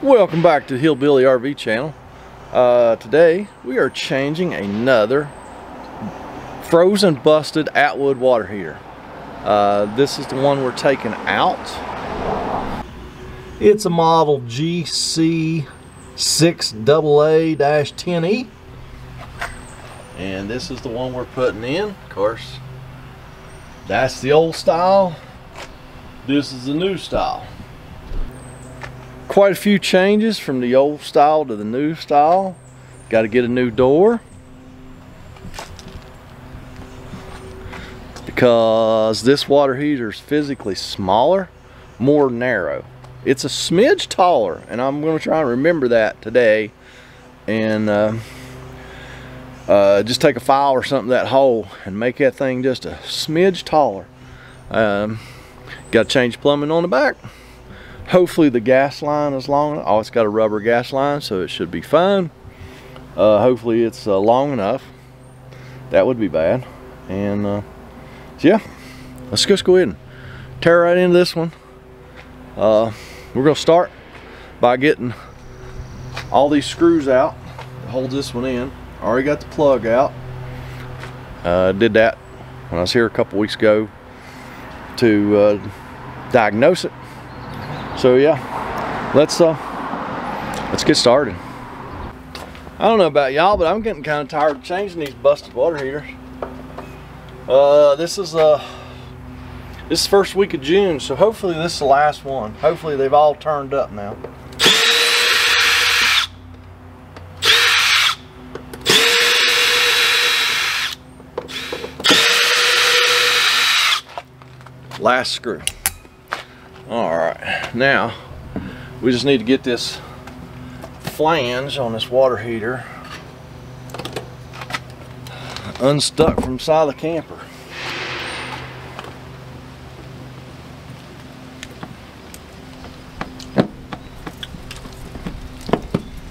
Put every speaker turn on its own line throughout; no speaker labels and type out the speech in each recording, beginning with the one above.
Welcome back to Hillbilly RV channel. Today we are changing another frozen busted Attwood water heater. This is the one we're taking out. It's a model GC6AA-10E, and this is the one we're putting in. Of course, that's the old style. This is the new style. Quite a few changes from the old style to the new style. Got to get a new door because this water heater is physically smaller, more narrow. It's a smidge taller, and I'm going to try and remember that today and just take a file or something to that hole and make that thing just a smidge taller. Got to change plumbing on the back. Hopefully the gas line is long. Oh, it's got a rubber gas line, so it should be fine. Hopefully it's long enough. That would be bad. And so yeah, let's just go ahead and tear right into this one. We're gonna start by getting all these screws out that holds this one in. Already got the plug out. Did that when I was here a couple weeks ago to diagnose it. So yeah, let's get started. I don't know about y'all, but I'm getting kind of tired of changing these busted water heaters. This is first week of June, so hopefully this is the last one. Hopefully they've all turned up now. Last screw. Alright, now we just need to get this flange on this water heater unstuck from the side of the camper.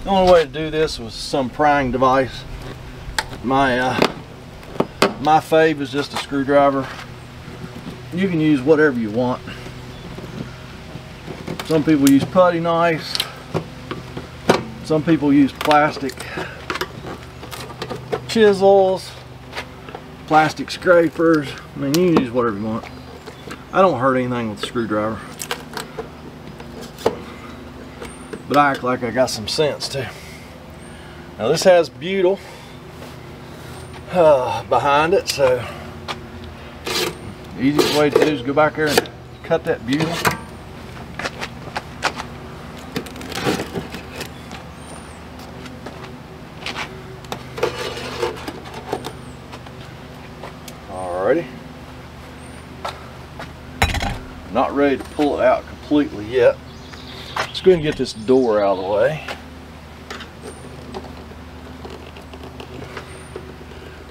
The only way to do this was some prying device. My fave is just a screwdriver. You can use whatever you want. Some people use putty knives. Some people use plastic chisels, plastic scrapers. I mean, you can use whatever you want. I don't hurt anything with a screwdriver, but I act like I got some sense too. Now this has butyl behind it, so the easiest way to do is go back there and cut that butyl. Alrighty. Not ready to pull it out completely yet. Let's go ahead and get this door out of the way,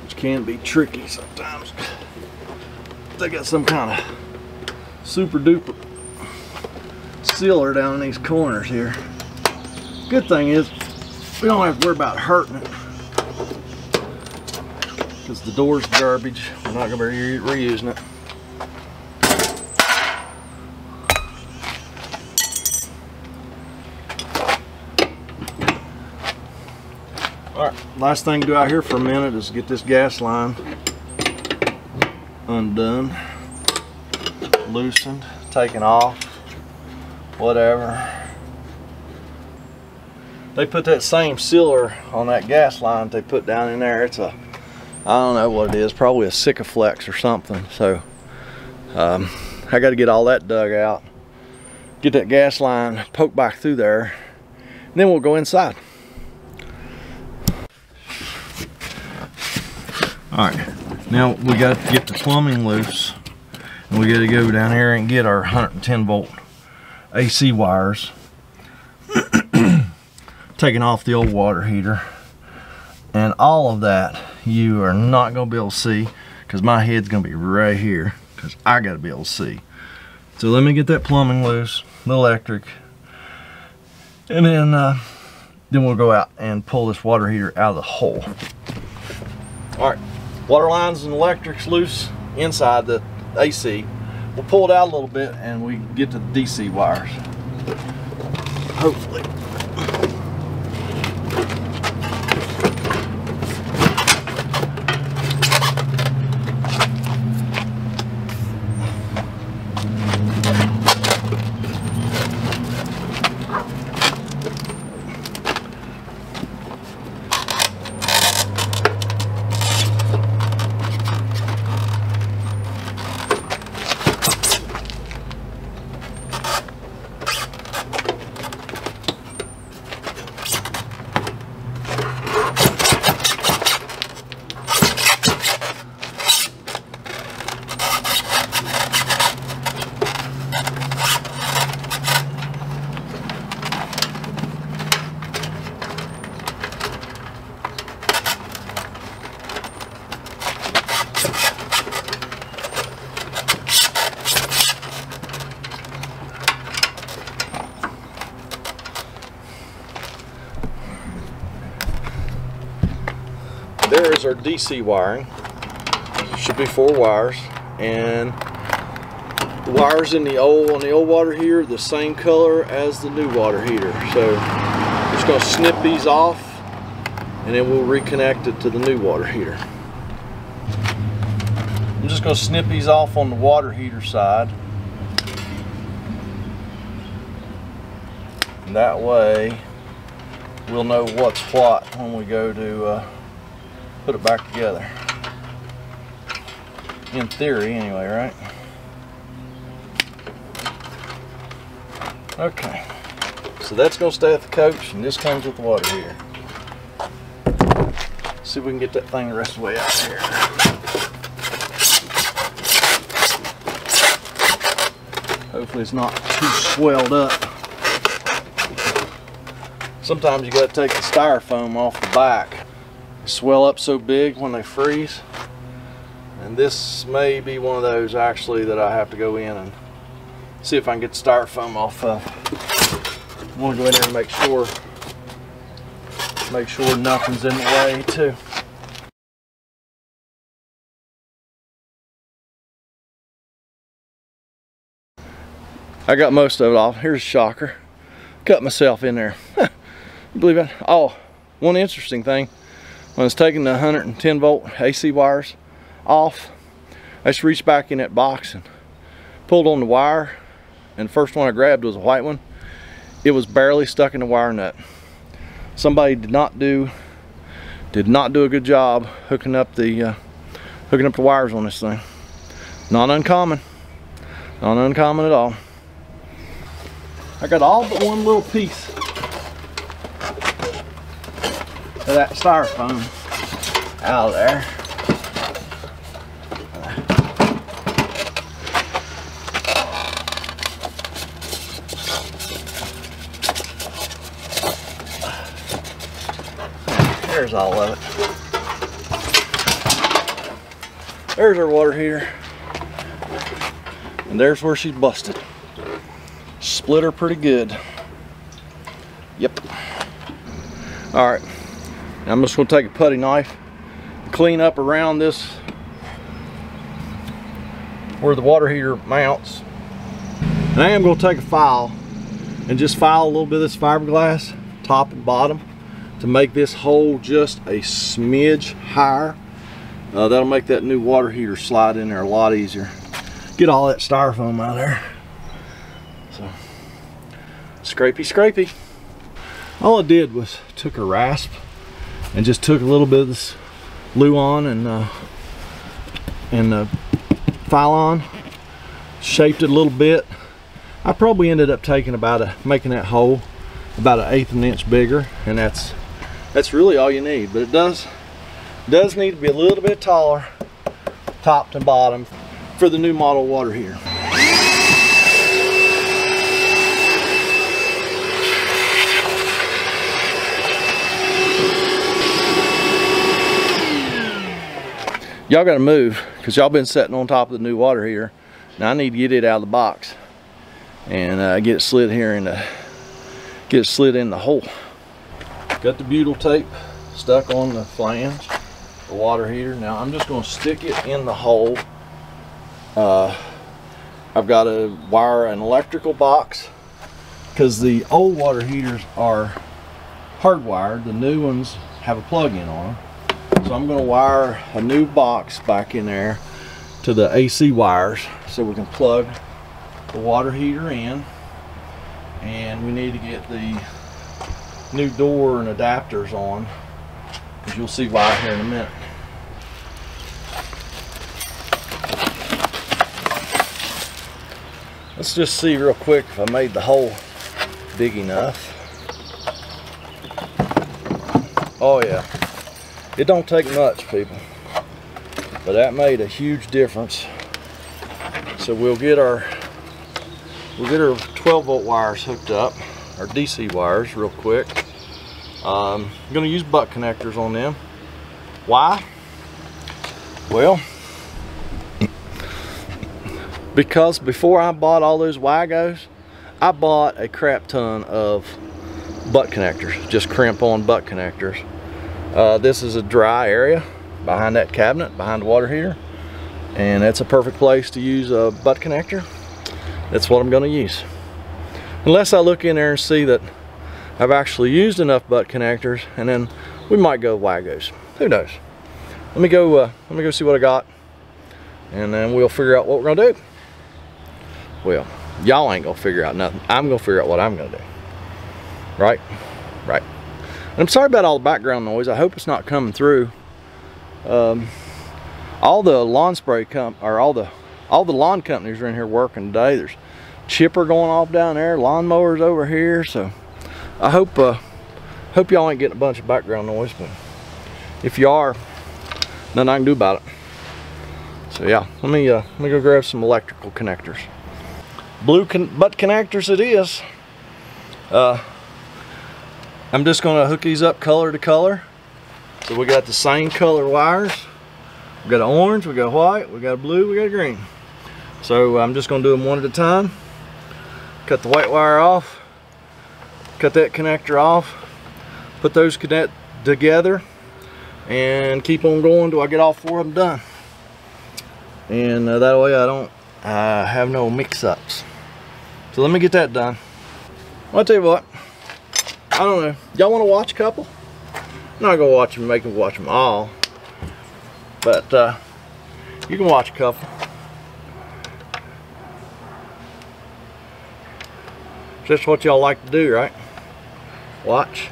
which can be tricky sometimes. They got some kind of super duper sealer down in these corners here. Good thing is we don't have to worry about hurting it, because the door's garbage. We're not going to be reusing it. Alright, last thing to do out here for a minute is get this gas line undone, loosened, taken off, whatever. They put that same sealer on that gas line they put down in there. It's a, I don't know what it is, probably a Sikaflex or something. So I got to get all that dug out, get that gas line poked back through there, and then we'll go inside. Alright, now we got to get the plumbing loose, and we got to go down here and get our 110 volt AC wires taking off the old water heater. And all of that you are not going to be able to see, because my head's going to be right here, because I got to be able to see. So let me get that plumbing loose, the electric, and then we'll go out and pull this water heater out of the hole. Alright, water lines and electrics loose inside the AC. We'll pull it out a little bit and we get to the DC wires. Hopefully. there is our DC wiring. Should be 4 wires, and the wires in the old water heater the same color as the new water heater. So I'm just going to snip these off, and then we'll reconnect it to the new water heater. I'm just going to snip these off on the water heater side, and that way we'll know what's what when we go to put it back together. In theory, anyway, right? Okay, so that's going to stay at the coach, and this comes with the water heater. See if we can get that thing the rest of the way out here. Hopefully it's not too swelled up. Sometimes you got to take the styrofoam off the back. They swell up so big when they freeze. And this may be one of those actually that I have to go in and see if I can get the styrofoam off of. I want to go in there and make sure nothing's in the way too. I got most of it off. Here's a shocker. Cut myself in there. You believe it? Oh, one interesting thing. When I was taking the 110 volt AC wires off, I just reached back in that box and pulled on the wire, and the first one I grabbed was a white one. It was barely stuck in the wire nut. Somebody did not do a good job hooking up the wires on this thing. Not uncommon at all. I got all but one little piece of that styrofoam out of there. There's all of it. There's our water heater, and there's where she's busted. Split her pretty good. Yep. All right, now I'm just going to take a putty knife, clean up around this where the water heater mounts, and I am going to take a file and just file a little bit of this fiberglass top and bottom to make this hole just a smidge higher. That'll make that new water heater slide in there a lot easier. Get all that styrofoam out of there. So, scrapey. All I did was took a rasp and just took a little bit of this Luan and file on, shaped it a little bit. I probably ended up taking making that hole about 1/8 of an inch bigger, and that's really all you need. But it does need to be a little bit taller, top to bottom, for the new model water heater. Y'all gotta move, because y'all been sitting on top of the new water heater. Now I need to get it out of the box and get it slid here in the hole. Got the butyl tape stuck on the flange, the water heater. Now I'm just going to stick it in the hole. I've got to wire an electrical box, because the old water heaters are hardwired. The new ones have a plug-in on them. So I'm going to wire a new box back in there to the AC wires so we can plug the water heater in. And we need to get the new door and adapters on, because you'll see why here in a minute. Let's just see real quick if I made the hole big enough. Oh yeah, it don't take much, people, but that made a huge difference. So we'll get our 12 volt wires hooked up, our DC wires, real quick. I'm going to use butt connectors on them. Why? Well, because before I bought all those Wagos, I bought a crap ton of butt connectors, just crimp on butt connectors. This is a dry area behind that cabinet, behind the water heater, and it's a perfect place to use a butt connector. That's what I'm going to use. Unless I look in there and see that I've actually used enough butt connectors, and then we might go wagos. Who knows? Let me go see what I got, and then we'll figure out what we're gonna do. Well, y'all ain't gonna figure out nothing. I'm gonna figure out what I'm gonna do. Right? Right. And I'm sorry about all the background noise. I hope it's not coming through. All the lawn spray all the lawn companies are in here working today. There's chipper going off down there, lawnmowers over here. So I hope y'all ain't getting a bunch of background noise, but if you are, nothing I can do about it. So yeah, let me go grab some electrical connectors. Blue butt connectors it is. I'm just gonna hook these up color to color. So we got the same color wires. We got an orange, we got white, we got a blue, we got a green. So I'm just gonna do them one at a time. Cut the white wire off, cut that connector off, put those connect together, and keep on going till I get all 4 of them done. And that way I don't have no mix-ups. So let me get that done. Well, I'll tell you what, I don't know, y'all want to watch a couple? I'm not gonna watch them, make them watch them all, but you can watch a couple. Just what y'all like to do, right? Watch.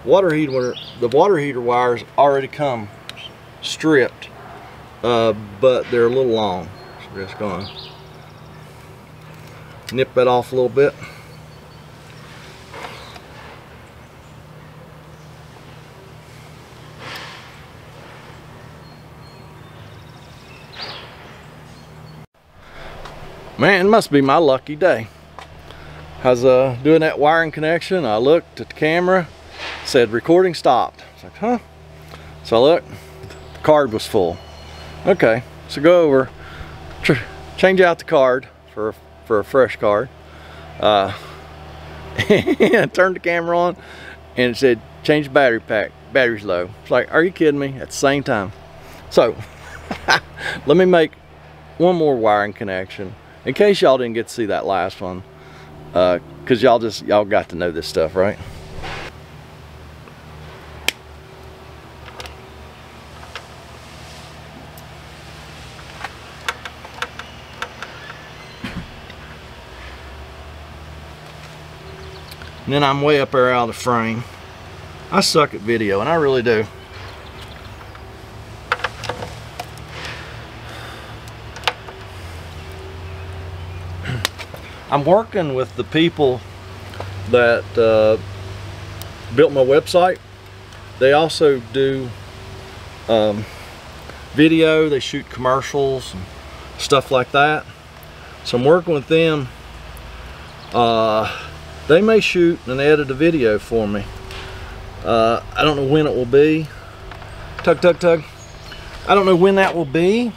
The water heater wires already come stripped, but they're a little long. So we're just gonna nip that off a little bit. Man, it must be my lucky day. I was doing that wiring connection. I looked at the camera, said recording stopped. I was like, huh? So I looked, the card was full. Okay, so go over, change out the card for a fresh card. And turned the camera on, and it said change battery pack, battery's low. It's like, are you kidding me? At the same time. So let me make one more wiring connection in case y'all didn't get to see that last one, because y'all got to know this stuff, right? And then I'm way up there out of the frame. I suck at video, and I really do. I'm working with the people that built my website. They also do video, they shoot commercials and stuff like that. So I'm working with them. They may shoot and edit a video for me. I don't know when it will be. Tug, tug, tug. I don't know when that will be.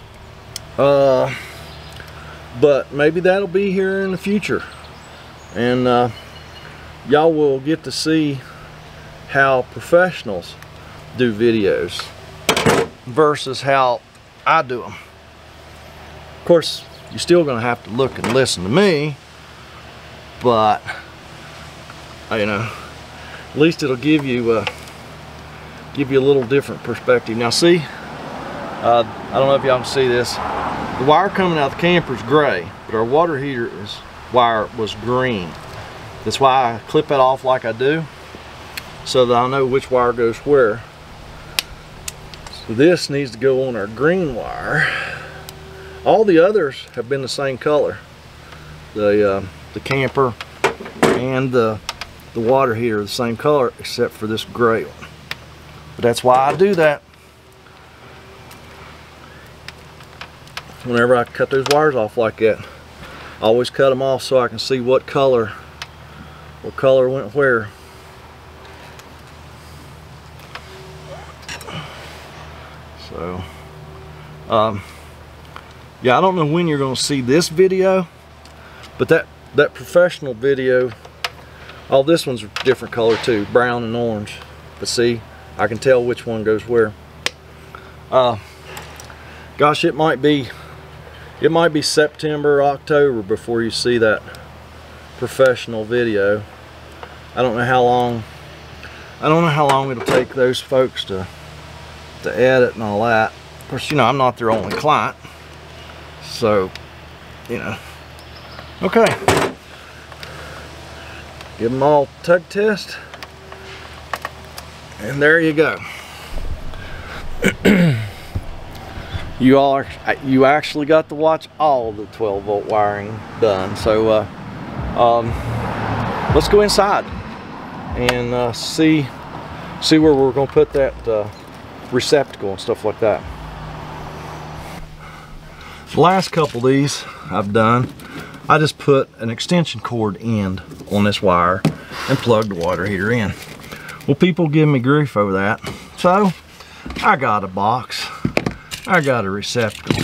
But maybe that'll be here in the future. And y'all will get to see how professionals do videos versus how I do them. Of course, you're still gonna have to look and listen to me, but you know, at least it'll give you a little different perspective. Now see, I don't know if y'all can see this. The wire coming out of the camper is gray, but our water heater wire was green. That's why I clip it off like I do, so that I know which wire goes where. So this needs to go on our green wire. All the others have been the same color. The camper and the water heater are the same color, except for this gray one. But that's why I do that. Whenever I cut those wires off like that, I always cut them off so I can see what color went where. So yeah, I don't know when you're going to see this video, but that professional video, oh, this one's a different color too, brown and orange, but see, I can tell which one goes where. Gosh, it might be September or October before you see that professional video. I don't know how long it'll take those folks to edit and all that. Of course, you know, I'm not their only client, so, you know. Okay, give them all tug test, and there you go. You actually got to watch all the 12-volt wiring done. So let's go inside and see where we're going to put that receptacle and stuff like that. The last couple of these I've done, I just put an extension cord end on this wire and plugged the water heater in. Well, people give me grief over that, so I got a box, I got a receptacle,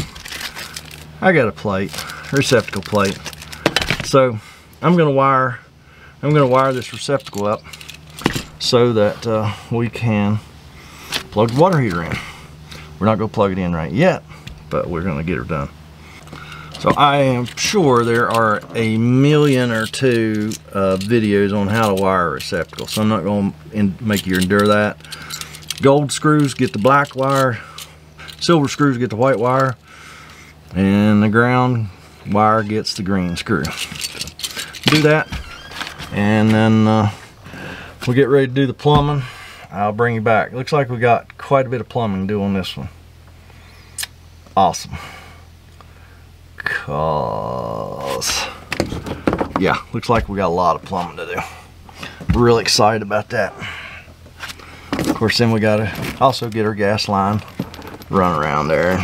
I got a plate, receptacle plate. So I'm gonna wire this receptacle up so that we can plug the water heater in. We're not gonna plug it in right yet, but we're gonna get her done. So I am sure there are a million or two videos on how to wire a receptacle, so I'm not going to make you endure that. Gold screws get the black wire, silver screws get the white wire, and the ground wire gets the green screw. So do that, and then we'll get ready to do the plumbing. I'll bring you back. Looks like we got quite a bit of plumbing to do on this one. Awesome. Cause yeah, looks like we got a lot of plumbing to do. We're really excited about that. Of course, then we gotta also get our gas line run around there.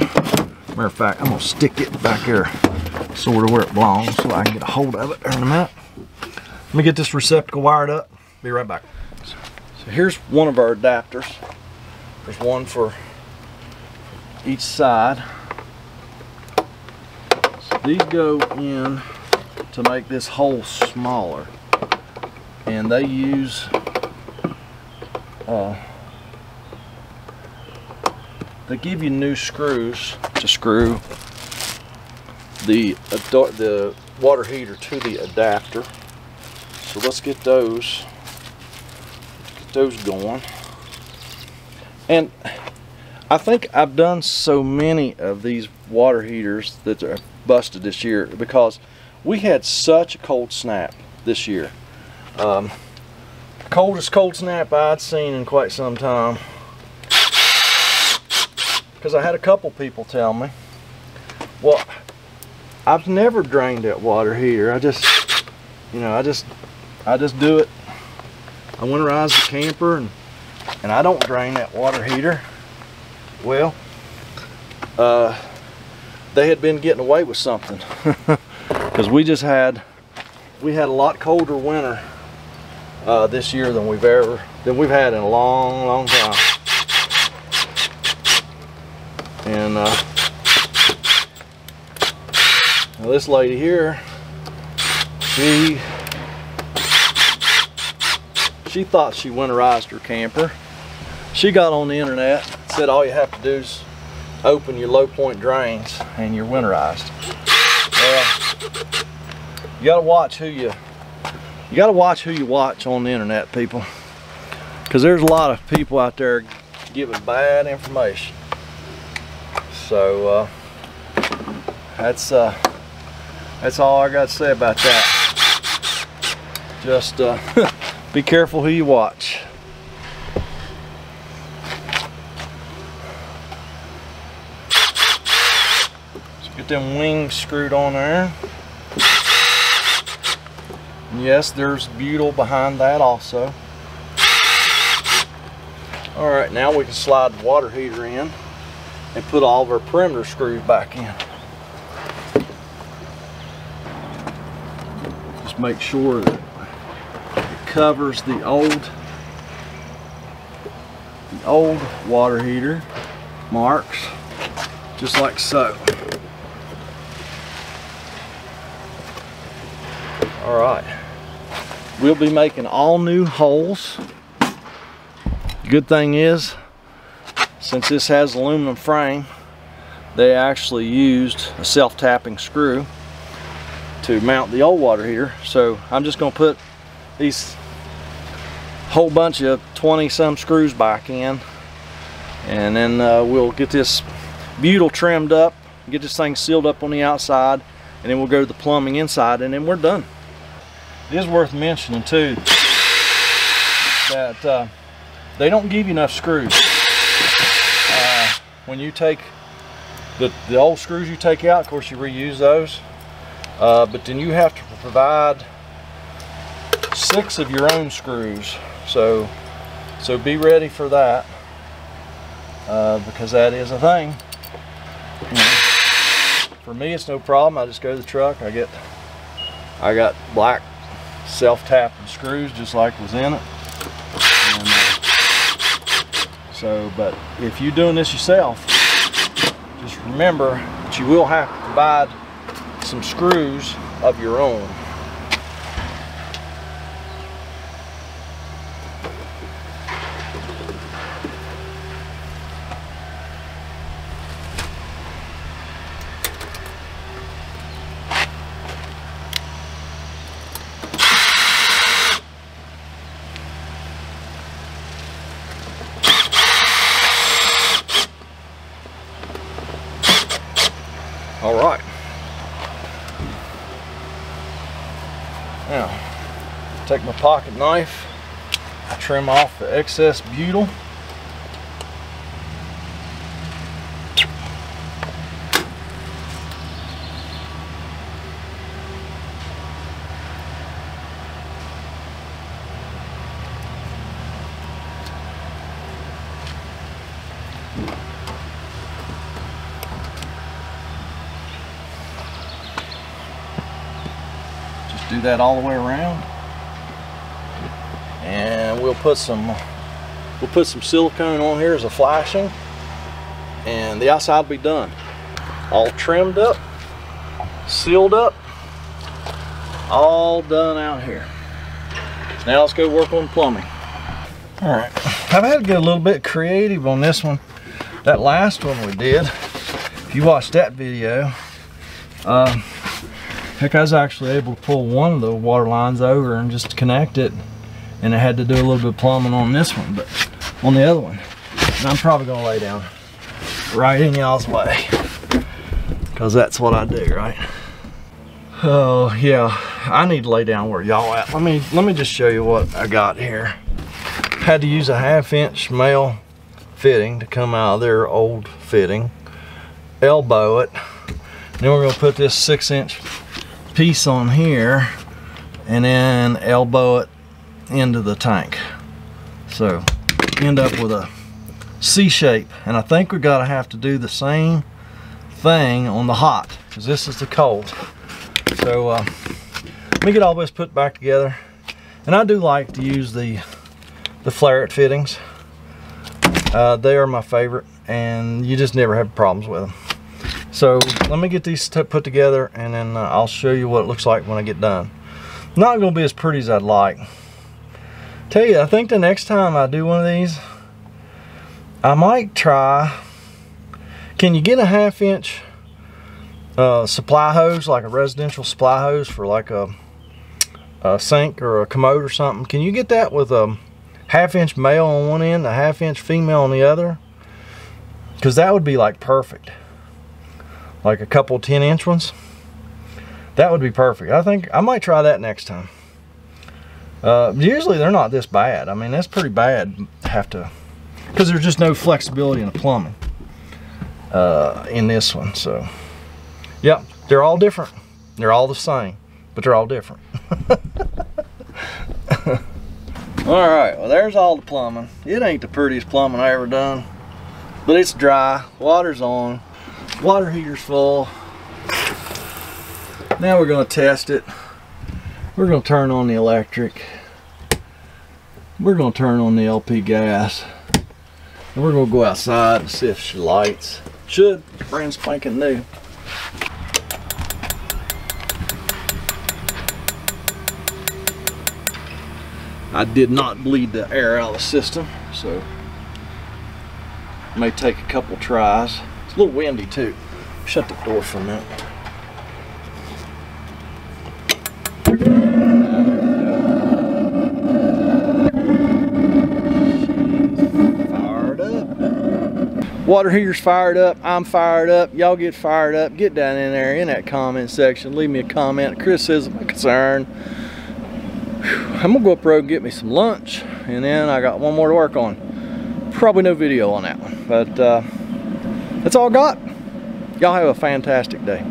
Matter of fact, I'm gonna stick it back here sort of where it belongs so I can get a hold of it in a minute. Let me get this receptacle wired up. Be right back. So here's one of our adapters. There's one for each side. These go in to make this hole smaller, and they use they give you new screws to screw the water heater to the adapter. So let's get those going. And I think I've done so many of these water heaters that are busted this year because we had such a cold snap this year. Coldest cold snap I'd seen in quite some time. Because I had a couple people tell me, well, I've never drained that water heater. I just do it. I winterize the camper and I don't drain that water heater. Well, they had been getting away with something because we had a lot colder winter this year than we've had in a long time. And now this lady here, she thought she winterized her camper. She got on the internet, said all you have to do is open your low point drains and you're winterized. Well, you gotta watch who you watch on the internet, people, because there's a lot of people out there giving bad information. So that's all I got to say about that. Just be careful who you watch. Get them wings screwed on there. And yes, there's butyl behind that also. Alright, now we can slide the water heater in and put all of our perimeter screws back in. Just make sure that it covers the old water heater. marks, just like so. All right, we'll be making all new holes. Good thing is, since this has aluminum frame, they actually used a self-tapping screw to mount the old water heater. So I'm just going to put these whole bunch of 20-some screws back in, and then we'll get this butyl trimmed up, get this thing sealed up on the outside, and then we'll go to the plumbing inside, and then we're done. It is worth mentioning too that they don't give you enough screws. When you take the old screws you take out, of course you reuse those, but then you have to provide 6 of your own screws. So be ready for that, because that is a thing. You know, for me, it's no problem. I just go to the truck. I got black self-tapping screws just like was in it. And, but if you're doing this yourself, just remember that you will have to provide some screws of your own. All right. Now, take my pocket knife, trim off the excess butyl. Do that all the way around, and we'll put some silicone on here as a flashing, and the outside will be done, all trimmed up, sealed up, all done out here. Now let's go work on plumbing. All right, I've had to get a little bit creative on this one. That last one we did, if you watched that video, heck, I was actually able to pull one of the water lines over and just connect it, and I had to do a little bit of plumbing on this one, but on the other one, and I'm probably gonna lay down right in y'all's way, because that's what I do, right? Oh yeah, I need to lay down where y'all at. Let me just show you what I got here. Had to use a 1/2-inch male fitting to come out of their old fitting, elbow it, then we're gonna put this 6-inch piece on here and then elbow it into the tank, so end up with a C shape. And I think we're gonna have to do the same thing on the hot, because this is the cold. So let me get all this put back together, and I do like to use the Flaret fittings. They are my favorite, and you just never have problems with them. So let me get these put together, and then I'll show you what it looks like when I get done. Not going to be as pretty as I'd like. Tell you, I think the next time I do one of these, I might try. Can you get a 1/2-inch supply hose, like a residential supply hose for like a sink or a commode or something? Can you get that with a 1/2-inch male on one end, a 1/2-inch female on the other? Because that would be like perfect. Like a couple 10-inch ones, that would be perfect. I think I might try that next time. Usually they're not this bad. I mean, that's pretty bad to have to, because there's just no flexibility in the plumbing in this one. So yeah, they're all different. They're all the same, but they're all different. All right, well, there's all the plumbing. It ain't the prettiest plumbing I ever done, but it's dry, water's on, water heater's full. Now we're going to test it. We're going to turn on the electric. We're going to turn on the LP gas. We're gonna go outside and see if she lights. Should, brand spanking new. I did not bleed the air out of the system, so it may take a couple tries. It's a little windy too. Shut the door for a minute. Fired up. Water heater's fired up. I'm fired up. Y'all get fired up. Get down in there in that comment section. Leave me a comment, a criticism, a concern. I'm gonna go up the road and get me some lunch, and then I got one more to work on. Probably no video on that one, but that's all I got. Y'all have a fantastic day.